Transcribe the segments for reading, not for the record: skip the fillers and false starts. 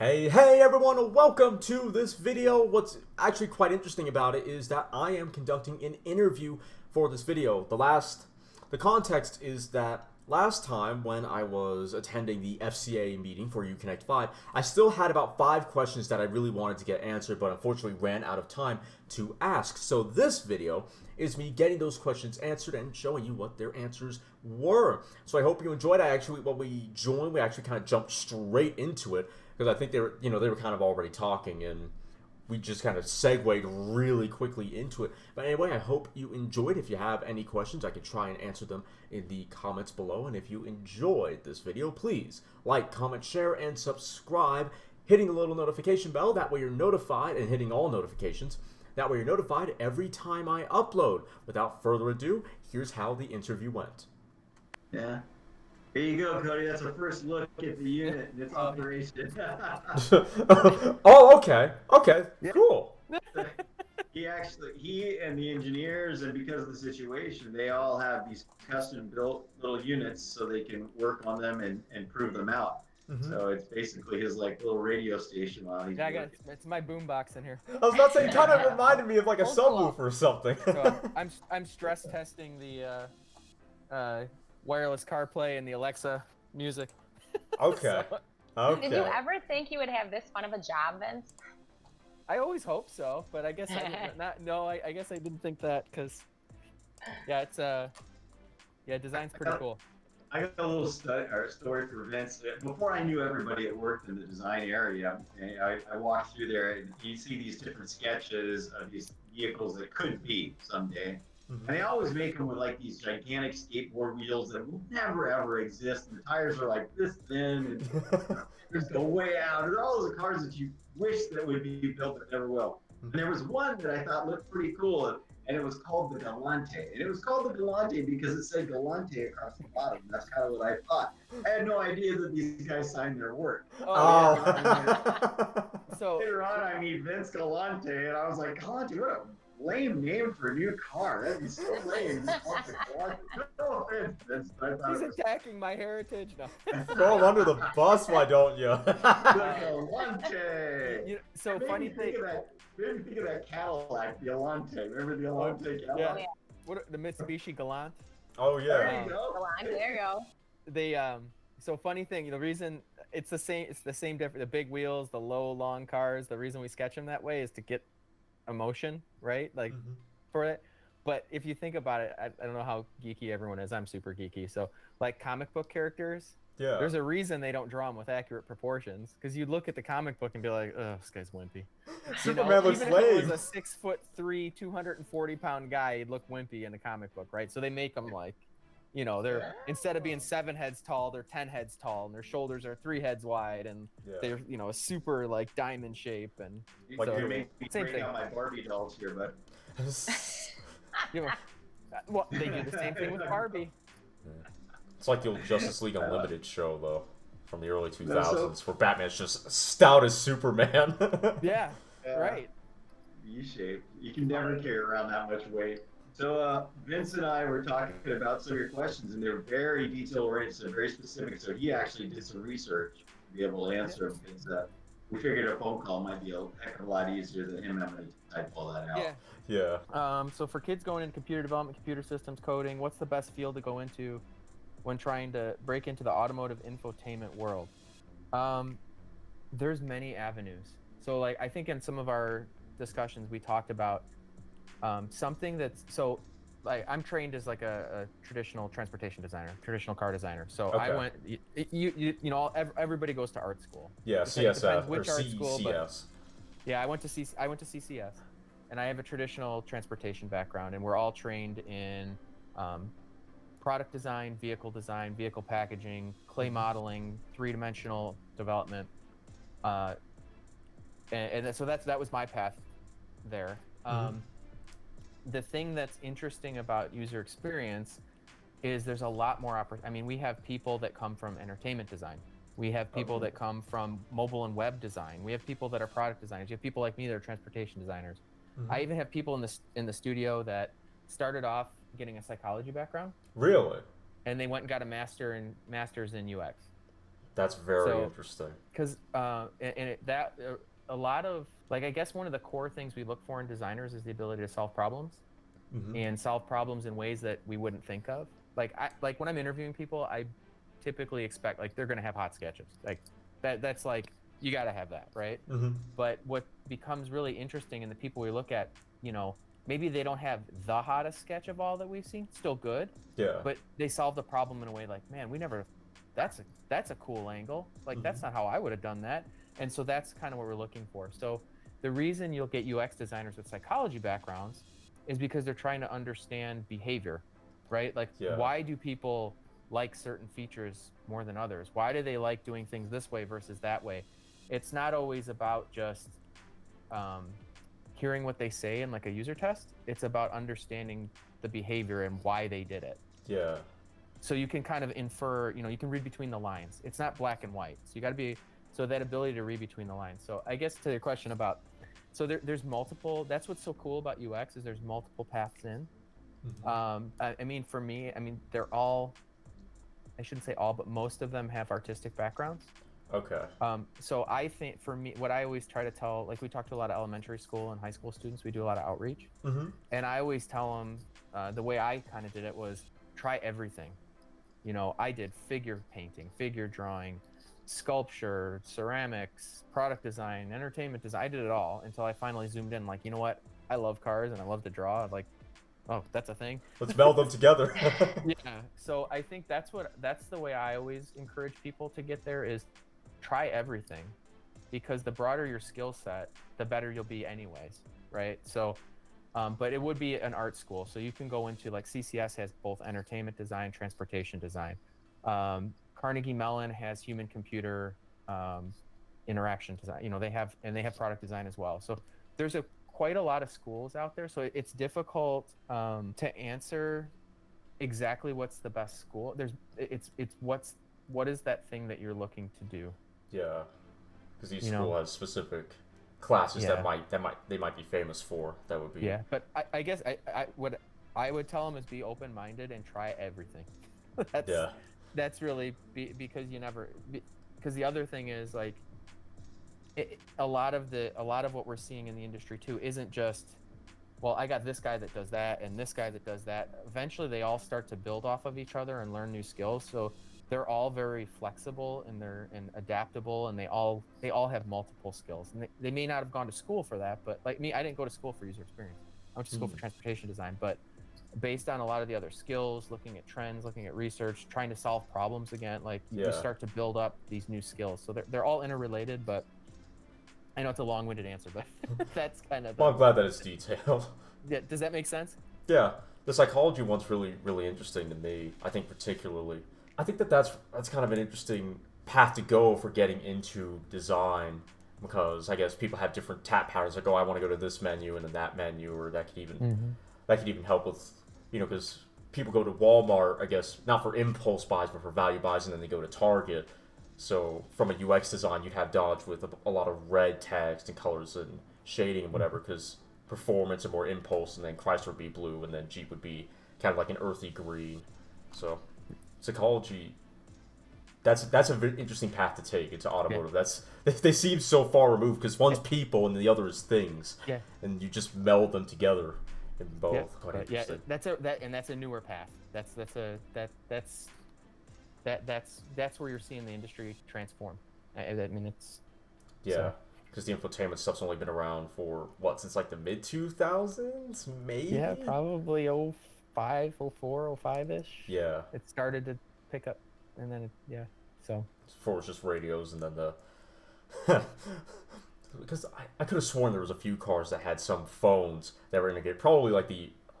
Hey everyone, and welcome to this video. What's actually quite interesting about it is that I am conducting an interview for this video. The context is that last time when I was attending the FCA meeting for Uconnect 5, I still had about 5 questions that I really wanted to get answered, but unfortunately ran out of time to ask. So this video is me getting those questions answered and showing you what their answers were. So I hope you enjoyed. When we joined, we actually kind of jumped straight into it, because I think they were kind of already talking, and we just kind of segued really quickly into it. But anyway, I hope you enjoyed. If you have any questions, I could try and answer them in the comments below. And if you enjoyed this video, please like, comment, share, and subscribe, hitting the little notification bell. That way you're notified, and hitting all notifications. That way you're notified every time I upload. Without further ado, here's how the interview went. Yeah. Here you go, Cody. That's a first look at the unit and its operation. Oh, okay. Okay, yeah. Cool. He and the engineers, and because of the situation, they all have these custom-built little units so they can work on them and prove them out. Mm-hmm. So it's basically his little radio station while he's it's my boombox in here. I was about to say, it kind of reminded me of like a subwoofer or something. So I'm stress testing the wireless CarPlay and the Alexa music. Okay. Okay. Did you ever think you would have this fun of a job, Vince? I always hope so, but I guess I guess I didn't think that, because design's pretty cool. I got a little story for Vince. Before I knew everybody that worked in the design area, I walked through there and you see these different sketches of these vehicles that could be someday. Mm-hmm. And they always make them with these gigantic skateboard wheels that will never ever exist. And the tires are like this thin, and there's go way out. There's all those cars that you wish that would be built that never will. And there was one that I thought looked pretty cool, and it was called the Galante. And it was called the Galante because it said Galante across the bottom. That's kind of what I thought. I had no idea that these guys signed their work. So later on, I meet Vince Galante, and I was like, Galante, what a lame name for a new car. That'd be so lame. No offense, Vince, but I thought he's attacking my heritage. No. Throw him under the bus, why don't you? Galante. So funny thing. Made me think of that Cadillac, the Galante. Remember the Galante Cadillac? Yeah. What, the Mitsubishi Galant? Oh yeah. There you go. There you go. So funny thing, the reason it's the same difference. The big wheels, the low long cars. The reason we sketch them that way is to get emotion, right? For it. But if you think about it, I don't know how geeky everyone is. I'm super geeky. So comic book characters. Yeah. There's a reason they don't draw them with accurate proportions, because you look at the comic book and be like, "Oh, this guy's wimpy." Superman looks lame. Even if it was a 6'3", 240-pound guy, he'd look wimpy in the comic book, right? So they make them they're instead of being 7 heads tall, they're 10 heads tall, and their shoulders are 3 heads wide, and they're a super diamond shape, and so you make me bring out my Barbie dolls here, but well, they do the same thing with Barbie. Yeah. It's like the old Justice League Unlimited show, though, from the early 2000s, where Batman's just stout as Superman. Yeah, right. U-shape. You can never carry around that much weight. So Vince and I were talking about some of your questions, and they're very detail-oriented and very specific. So he actually did some research to be able to answer them, because we figured a phone call might be a heck of a lot easier than him having to type all that out. Yeah. So for kids going into computer development, computer systems, coding, what's the best field to go into when trying to break into the automotive infotainment world? There's many avenues. So I think in some of our discussions we talked about something that's I'm trained as a traditional transportation designer, traditional car designer. So okay. I went, everybody goes to art school. Yeah, CSF or art school, CCS. Yeah, I went to CCS, and I have a traditional transportation background, and we're all trained in product design, vehicle packaging, clay modeling, 3-dimensional development, and so that was my path there. The thing that's interesting about user experience is there's a lot more we have people that come from entertainment design. We have people that come from mobile and web design. We have people that are product designers. You have people like me that are transportation designers. I even have people in the studio that started off getting a psychology background. Really? And they went and got a master's in UX. That's very interesting. Because a lot of, like, I guess one of the core things we look for in designers is the ability to solve problems, and solve problems in ways that we wouldn't think of. Like when I'm interviewing people, I typically expect, like, they're going to have hot sketches. Like that's like, you got to have that, right? But what becomes really interesting in the people we look at, you know, maybe they don't have the hottest sketch of all that we've seen, still good. Yeah. But they solve the problem in a way like, man, that's a cool angle. Like, that's not how I would have done that. And so that's kind of what we're looking for. So the reason you'll get UX designers with psychology backgrounds is because they're trying to understand behavior, right? Like, why do people like certain features more than others? Why do they like doing things this way versus that way? It's not always about just hearing what they say in like a user test. It's about understanding the behavior and why they did it. Yeah. So you can kind of infer, you know, you can read between the lines. It's not black and white. So you got to be, so that ability to read between the lines. So I guess to your question about, so there's multiple, that's what's so cool about UX is there's multiple paths in. I mean, for me, I mean, they're all, I shouldn't say all, but most of them have artistic backgrounds. Okay. So I think for me, what I always try to tell, like we talk to a lot of elementary school and high school students, we do a lot of outreach. And I always tell them, the way I kind of did it was try everything. You know, I did figure painting, figure drawing, sculpture, ceramics, product design, entertainment design. I did it all until I finally zoomed in, like, you know what? I love cars and I love to draw. Like, oh, that's a thing. Let's meld them together. Yeah. So I think that's the way I always encourage people to get there is try everything, because the broader your skill set, the better you'll be anyways. Right. So, but it would be an art school. So you can go into, like, CCS has both entertainment design, transportation design. Carnegie Mellon has human computer interaction design. You know, they have product design as well. So there's quite a lot of schools out there. So it's difficult to answer exactly what's the best school. What is that thing that you're looking to do? Yeah. Because each school has specific classes that they might be famous for. That would be. Yeah, but I guess what I would tell them is be open-minded and try everything. That's really because the other thing is, like, a lot of what we're seeing in the industry too isn't just, well, I got this guy that does that and this guy that does that. Eventually they all start to build off of each other and learn new skills. So they're all very flexible and adaptable, and they all have multiple skills. And they may not have gone to school for that, but like me, I didn't go to school for user experience. I went to school for transportation design, but based on a lot of the other skills, looking at trends, looking at research, trying to solve problems again, like you start to build up these new skills. So they're all interrelated, but I know it's a long-winded answer, but that's kind of. Well, I'm glad that it's detailed. Yeah, does that make sense? Yeah, the psychology one's really, really interesting to me. I think particularly. I think that's kind of an interesting path to go for getting into design, because I guess people have different tap patterns. Like, oh, I want to go to this menu and then that menu, or that could even help with, you know, because people go to Walmart, I guess, not for impulse buys, but for value buys, and then they go to Target. So from a UX design, you'd have Dodge with a lot of red text and colors and shading and whatever, because performance and more impulse, and then Chrysler would be blue, and then Jeep would be kind of like an earthy green. So psychology, that's a very interesting path to take into automotive. They seem so far removed, because one's people and the other is things, and you just meld them together in both. Quite interesting. That's a newer path. That's where you're seeing the industry transform. I mean, it's because the infotainment stuff's only been around for since like the mid 2000s, maybe. Yeah, probably 05, 04, 05-ish. Yeah. It started to pick up, and then so. Before it was just radios, and then the. Because I could have sworn there was a few cars that had some phones that were integrated. Probably like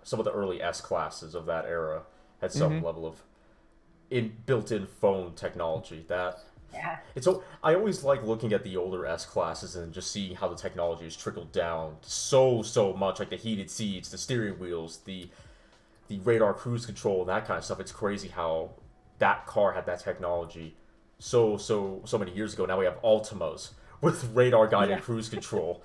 some of the early S classes of that era had some level of built-in phone technology. I always like looking at the older S classes and just seeing how the technology has trickled down so much, like the heated seats, the steering wheels, the radar cruise control, and that kind of stuff. It's crazy how that car had that technology so many years ago. Now we have Altimas with radar guided cruise control.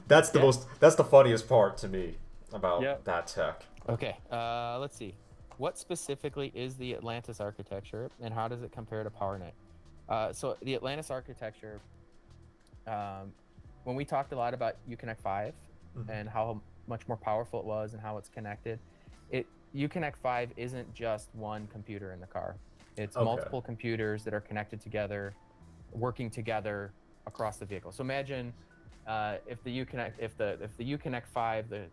That's the funniest part to me about that tech. Okay, let's see. What specifically is the Atlantis architecture, and how does it compare to Powernet? So the Atlantis architecture, when we talked a lot about Uconnect 5 and how much more powerful it was and how it's connected, Uconnect 5 isn't just one computer in the car. It's multiple computers that are connected together, working together across the vehicle. So imagine if the Uconnect 5, the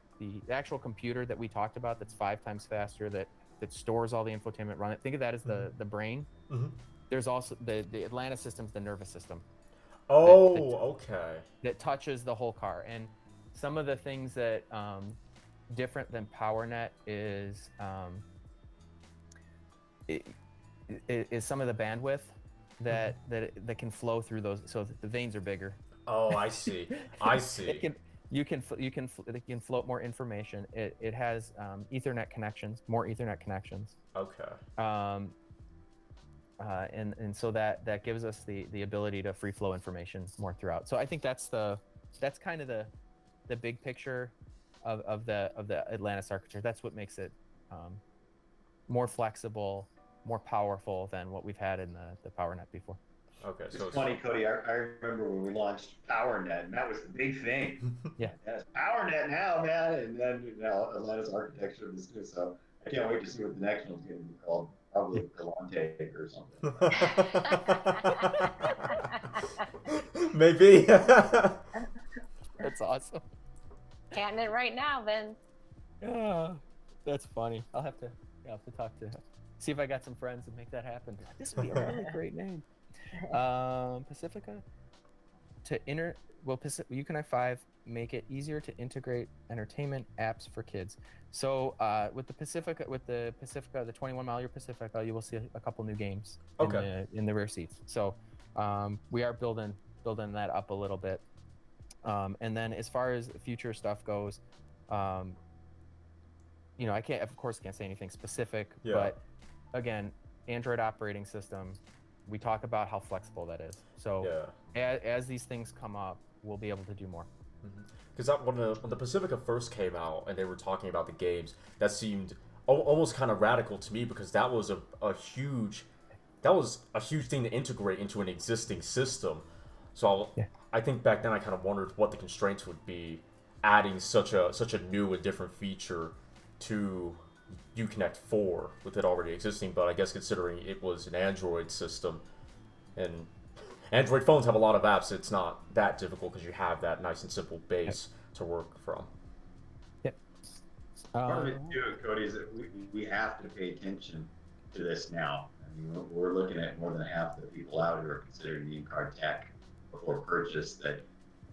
actual computer that we talked about that's 5 times faster, that stores all the infotainment, run it. Think of that as the brain. There's also the Atlantis system's the nervous system. That touches the whole car. And some of the things that different than Powernet is some of the bandwidth that can flow through those. So the veins are bigger. Oh, I see. I see. It can float more information. It has Ethernet connections, more Ethernet connections. Okay. And so that gives us the ability to free flow information more throughout. So I think that's kind of the big picture of the Atlantis architecture. That's what makes it more flexible, more powerful than what we've had in the Powernet before. Okay, so it's funny, Cody. I remember when we launched Powernet, and that was the big thing. Yeah, it's Powernet now, man, and then Atlantis architecture was too. So I can't wait to see what the next one's going to be called. Probably Galante or something. Maybe. That's awesome. Canting it right now, Vince. Yeah, that's funny. I'll have to talk to see if I got some friends and make that happen. This would be a really great name. Pacifica Uconnect 5 make it easier to integrate entertainment apps for kids. So with the 21-mile Pacifica, you will see a couple new games in the rear seats. So we are building that up a little bit. And then as far as future stuff goes, I can't say anything specific, but again, Android operating system, we talk about how flexible that is. So as these things come up, we'll be able to do more. Because when the Pacifica first came out and they were talking about the games, that seemed almost kind of radical to me, because that was a huge thing to integrate into an existing system. So I think back then I kind of wondered what the constraints would be adding such a new and different feature to Uconnect 4 with it already existing. But I guess considering it was an Android system, and Android phones have a lot of apps, it's not that difficult because you have that nice and simple base to work from. Part of it too, Cody, is that we have to pay attention to this now. I mean, we're looking at more than half the people out who are considering in-car tech before purchase, that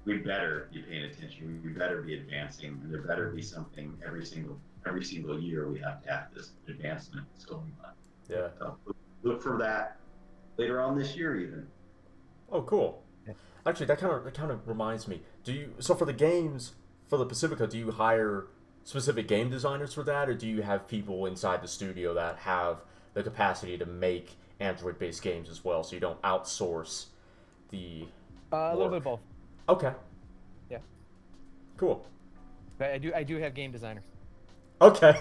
we better be paying attention. We better be advancing, and there better be something every single year. We have to have this advancement that's going on. Yeah. So look for that later on this year, even. Oh, cool. Actually, that kind of reminds me. So for the games for the Pacifica, do you hire specific game designers for that, or do you have people inside the studio that have the capacity to make Android-based games as well, so you don't outsource the a little bit of both. Okay. Yeah. Cool. But I do have game designers. Okay.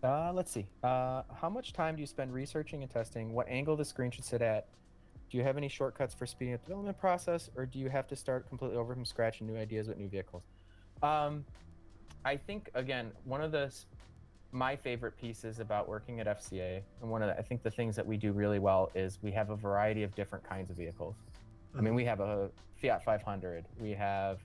Let's see. How much time do you spend researching and testing what angle the screen should sit at? Do you have any shortcuts for speeding up the development process, or do you have to start completely over from scratch and new ideas with new vehicles? I think, again, one of my favorite pieces about working at FCA, and I think the things that we do really well is we have a variety of different kinds of vehicles. I mean, we have a Fiat 500, we have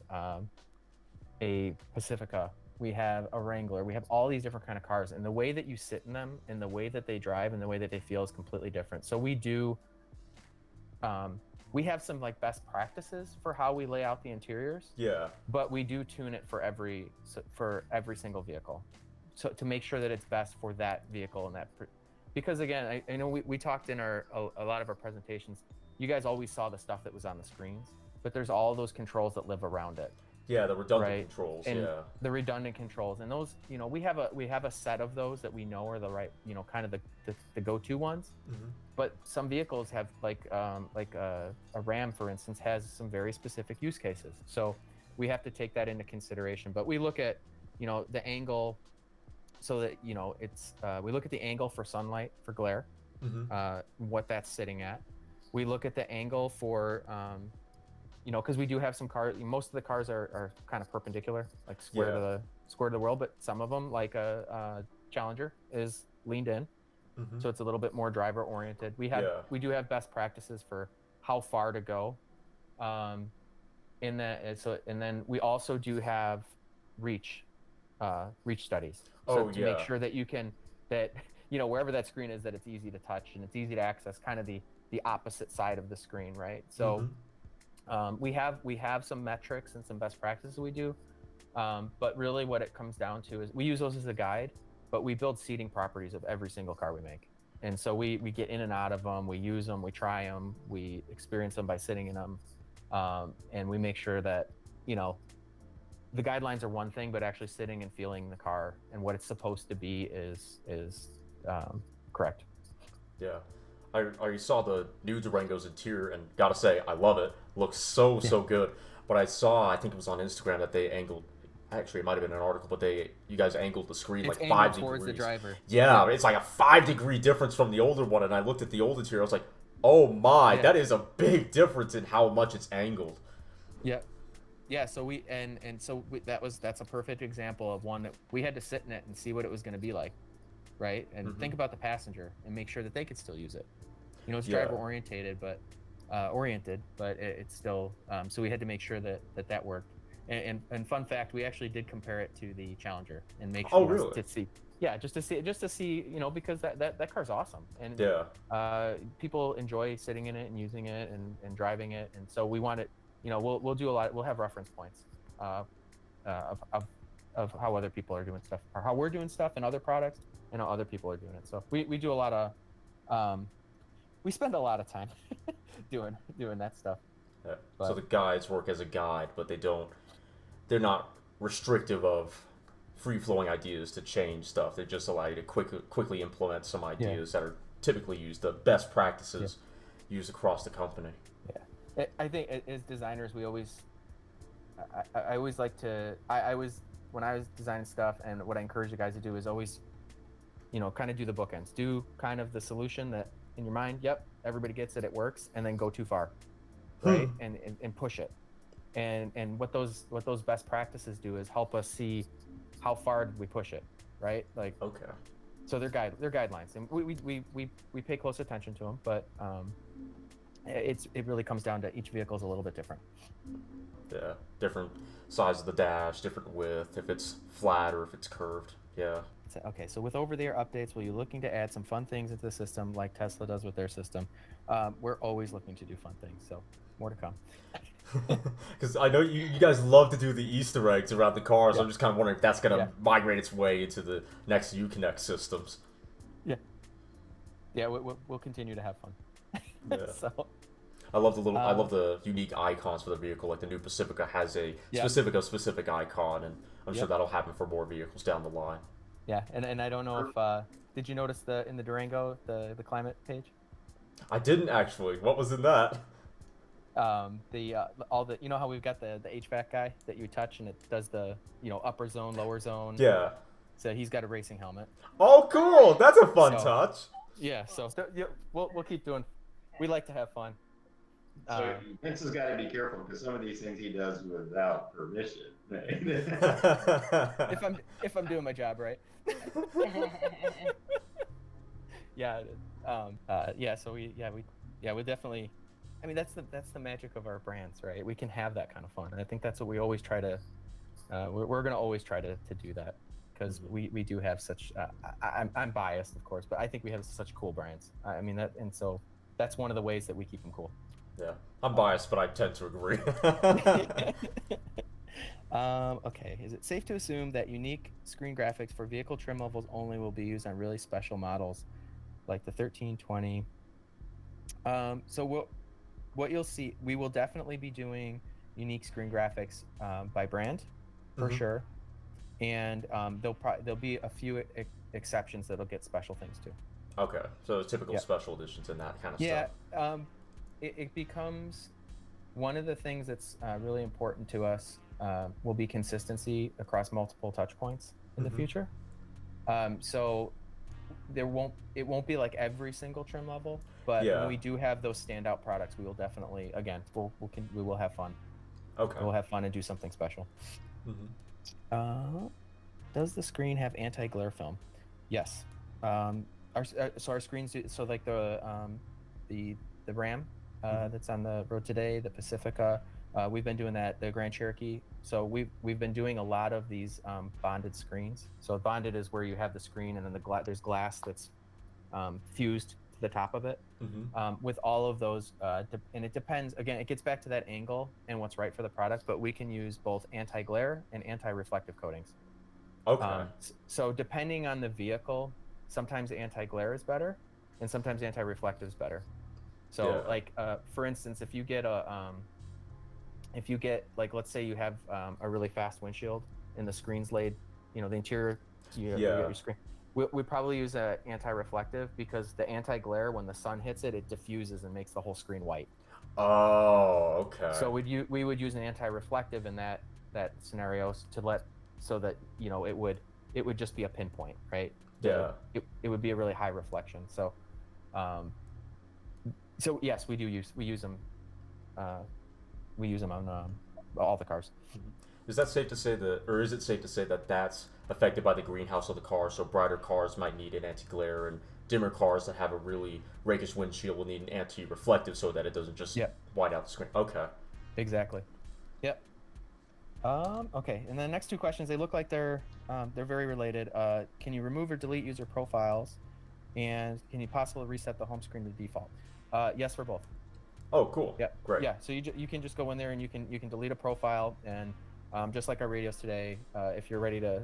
a Pacifica, we have a Wrangler, we have all these different kind of cars, and the way that you sit in them and the way that they drive and the way that they feel is completely different. So we have some best practices for how we lay out the interiors. Yeah. But we do tune it for every single vehicle, so to make sure that it's best for that vehicle and that. Because again, I know we talked in a lot of our presentations. You guys always saw the stuff that was on the screens, but there's all those controls that live around it. Yeah, the redundant controls. And the redundant controls, and those, we have a set of those that we know are the right, kind of the go-to ones. Mm-hmm. But some vehicles have like a Ram, for instance, has some very specific use cases. So we have to take that into consideration. But we look at, the angle, so that we look at the angle for sunlight, for glare, mm-hmm. What that's sitting at. We look at the angle for, you know, because we do have some cars. Most of the cars are kind of perpendicular, like square to the world. But some of them, like a Challenger, is leaned in, so it's a little bit more driver oriented. We do have best practices for how far to go. In that, and then we also do have reach studies. So to make sure that you know, wherever that screen is, that it's easy to touch and it's easy to access, kind of the opposite side of the screen, right? So we have some metrics and some best practices we do, but really what it comes down to is we use those as a guide, but we build seating properties of every single car we make. And so we get in and out of them, we use them, we try them, we experience them by sitting in them. And we make sure that, you know, the guidelines are one thing, but actually sitting and feeling the car and what it's supposed to be is correct. Yeah. I saw the new Durango's interior, and gotta say, I love it. Looks so good. But I think it was on Instagram that they angled, actually it might have been an article, but you guys angled the screen it's like 5 degrees. Towards the driver. Yeah, it's like a 5-degree difference from the older one, and I looked at the old interior, I was like, oh my, that is a big difference in how much it's angled. Yeah, so that's a perfect example of one that we had to sit in it and see what it was going to be like, right? And think about the passenger and make sure that they could still use it. You know, it's driver oriented, but it's still. So we had to make sure that worked. And fun fact, we actually did compare it to the Challenger and make sure to see. Yeah, just to see, you know, because that car's awesome, and people enjoy sitting in it and using it and driving it, and so we want it. You know, we'll do a lot. We'll have reference points of how other people are doing stuff, or how we're doing stuff in other products, and how other people are doing it. So we do a lot of, we spend a lot of time doing that stuff. Yeah. So the guides work as a guide, but they're not restrictive of free-flowing ideas to change stuff. They just allow you to quickly implement some ideas that are typically used, the best practices used across the company. Yeah, I think as designers, we always, I always like to, when I was designing stuff, and what I encourage you guys to do is always, you know, kind of do the bookends. Do kind of the solution that in your mind, yep, everybody gets it, it works, and then go too far, right? And push it. And what those best practices do is help us see how far did we push it, right? Like, okay, so they're guidelines, and we pay close attention to them, but it really comes down to each vehicle is a little bit different. Yeah, different size of the dash, different width, if it's flat or if it's curved. Yeah. Okay, so with over-the-air updates, will you looking to add some fun things into the system like Tesla does with their system? We're always looking to do fun things, so more to come. Because I know you guys love to do the Easter eggs around the cars. So I'm just kind of wondering if that's going to migrate its way into the next Uconnect systems. Yeah, we'll continue to have fun. So I love I love the unique icons for the vehicle. Like the new Pacifica has a specific icon, and I'm sure that'll happen for more vehicles down the line. Yeah, and I don't know if did you notice in the Durango the climate page? I didn't actually. What was in that? All the, you know how we've got the HVAC guy that you touch and it does the, you know, upper zone, lower zone. Yeah. So he's got a racing helmet. Oh, cool! That's a fun touch. Yeah. So we'll keep doing. We like to have fun. So Vince has got to be careful because some of these things he does without permission. if I'm doing my job right. Yeah. So we definitely. I mean, that's the magic of our brands, right? We can have that kind of fun, and I think that's what we always try to. We're going to always try to do that because we do have such. I'm biased, of course, but I think we have such cool brands. I mean that, and so that's one of the ways that we keep them cool. Yeah, I'm biased, but I tend to agree. Okay, is it safe to assume that unique screen graphics for vehicle trim levels only will be used on really special models, like the 1320? So what you'll see, we will definitely be doing unique screen graphics by brand, for sure, and there'll be a few exceptions that'll get special things too. Okay, so typical special editions and that kind of stuff. Yeah, it becomes one of the things that's really important to us. Will be consistency across multiple touch points in the future. So it won't be like every single trim level, but Yeah. when we do have those standout products, we will definitely, again, we will have fun. Okay. We'll have fun and do something special. Does the screen have anti-glare film? Yes. Our screens do, so like the Ram that's on the road today, the Pacifica, we've been doing that, the Grand Cherokee. So we've been doing a lot of these bonded screens. So bonded is where you have the screen and then there's glass that's fused to the top of it. With all of those, and it depends, again, it gets back to that angle and what's right for the product, but we can use both anti-glare and anti-reflective coatings. Okay. So depending on the vehicle, sometimes anti-glare is better and sometimes anti-reflective is better. So like, for instance, if you get like, let's say you have a really fast windshield and the screen's laid, the interior, you get your screen. We probably use an anti-reflective because the anti-glare, when the sun hits it, it diffuses and makes the whole screen white. Oh, okay. So we would use an anti-reflective in that scenario so that it would just be a pinpoint, right? Yeah. It would be a really high reflection. So yes, we use them. We use them on all the cars. Is that safe to say or is it safe to say that that's affected by the greenhouse of the car? So brighter cars might need an anti-glare, and dimmer cars that have a really rakish windshield will need an anti-reflective so that it doesn't just white out the screen. Okay. Exactly. Yep. Okay, and the next two questions, they look like they're very related. Can you remove or delete user profiles, and can you possibly reset the home screen to default? Yes, for both. Oh, cool. Yeah, great. Yeah, so you can just go in there and you can delete a profile, and just like our radios today, if you're ready to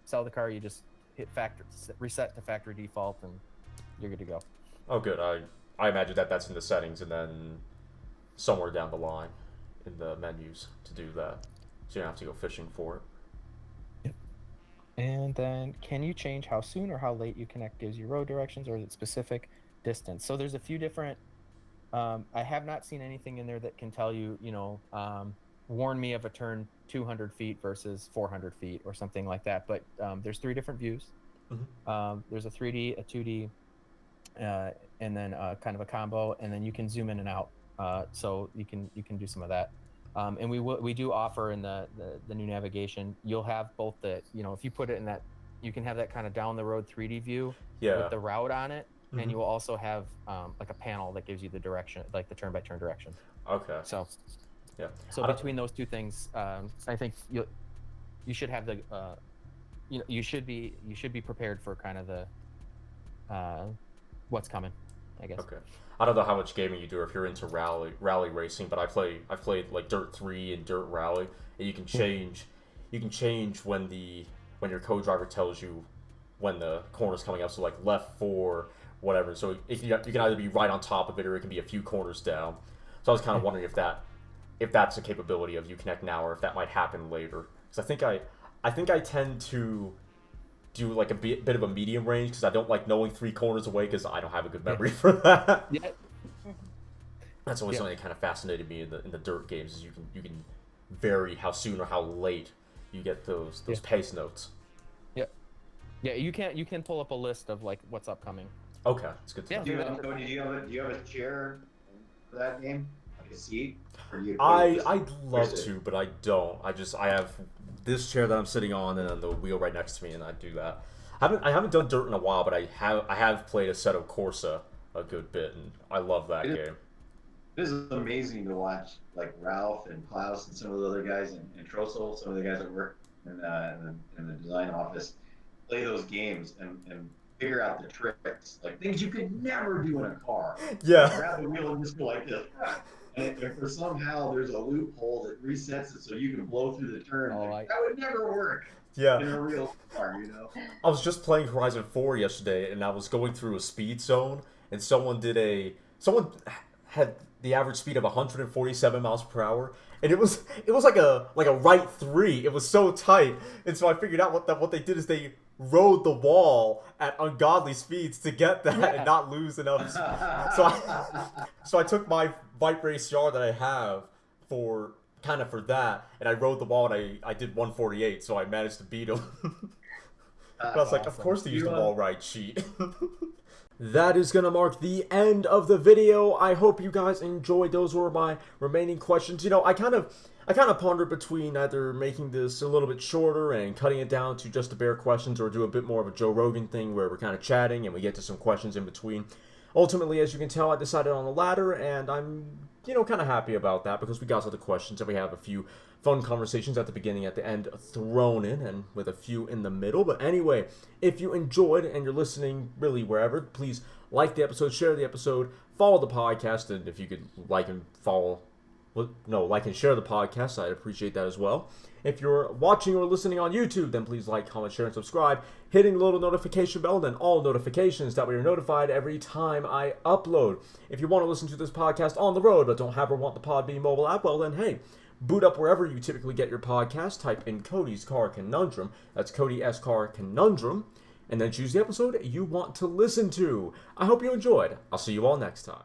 sell the car, you just hit reset to factory default, and you're good to go. Oh, good. I imagine that's in the settings, and then somewhere down the line in the menus to do that, so you don't have to go fishing for it. Yep. And then, can you change how soon or how late Uconnect gives you road directions, or is it specific distance? So there's a few different. I have not seen anything in there that can tell you, warn me of a turn 200 feet versus 400 feet or something like that. But there's 3 different views. There's a 3D, a 2D, and then kind of a combo, and then you can zoom in and out. So you can do some of that. And we do offer in the new navigation, you'll have both if you put it in that, you can have that kind of down the road 3D view with the route on it. And you will also have like a panel that gives you the direction, like the turn-by-turn direction. Okay. So between those two things, I think you should have the you should be prepared for kind of the what's coming, I guess. Okay. I don't know how much gaming you do, or if you're into rally racing, but I've played like Dirt 3 and Dirt Rally, and you can change when your co-driver tells you when the corner's coming up, so like left 4, whatever. So if you can either be right on top of it, or it can be a few corners down. So I was kind of wondering if that's a capability of Uconnect now, or if that might happen later. Because I think I tend to do like a bit of a medium range, because I don't like knowing 3 corners away, because I don't have a good memory for that. Yeah. That's always something that kind of fascinated me in the dirt games, is you can vary how soon or how late you get those pace notes. Yeah, you can pull up a list of like what's upcoming. Okay, it's good to know. Do you have a chair for that game? Like a seat? I'd love to, but I don't. I have this chair that I'm sitting on, and then the wheel right next to me, and I do that. I haven't done dirt in a while, but I have played Assetto Corsa a good bit, and I love that game. It is amazing to watch, like Ralph and Klaus and some of the other guys, and Trossel, some of the guys that work in the design office, play those games and figure out the tricks, like things you could never do in a car. Yeah. Grab the wheel and just go like this. And if somehow there's a loophole that resets it so you can blow through the turn, that would never work. Yeah. In a real car, I was just playing Horizon 4 yesterday, and I was going through a speed zone, and someone had the average speed of 147 miles per hour, and it was like a right 3. It was so tight, and so I figured out what they did is they rode the wall at ungodly speeds to get that and not lose enough. So I took my Vipe Race yard that I have for that, and I rode the wall, and I did 148, so I managed to beat him. I was like, of awesome. course they used the You, wall ride sheet. That is going to mark the end of the video. I hope you guys enjoyed. Those were my remaining questions. You know, I kind of pondered between either making this a little bit shorter and cutting it down to just the bare questions, or do a bit more of a Joe Rogan thing where we're kind of chatting and we get to some questions in between. Ultimately, as you can tell, I decided on the latter, and I'm, kind of happy about that because we got to the questions and we have a few fun conversations at the beginning, at the end thrown in, and with a few in the middle. But anyway, if you enjoyed and you're listening really wherever, please like the episode, share the episode, follow the podcast, and if you could like and share the podcast, I'd appreciate that as well. If you're watching or listening on YouTube, then please like, comment, share, and subscribe, hitting the little notification bell, and then all notifications, that way you're notified every time I upload. If you want to listen to this podcast on the road but don't have or want the Podbean mobile app, well then, hey, boot up wherever you typically get your podcast, type in Cody's Car Conundrum, that's Cody S. Car Conundrum, and then choose the episode you want to listen to. I hope you enjoyed. I'll see you all next time.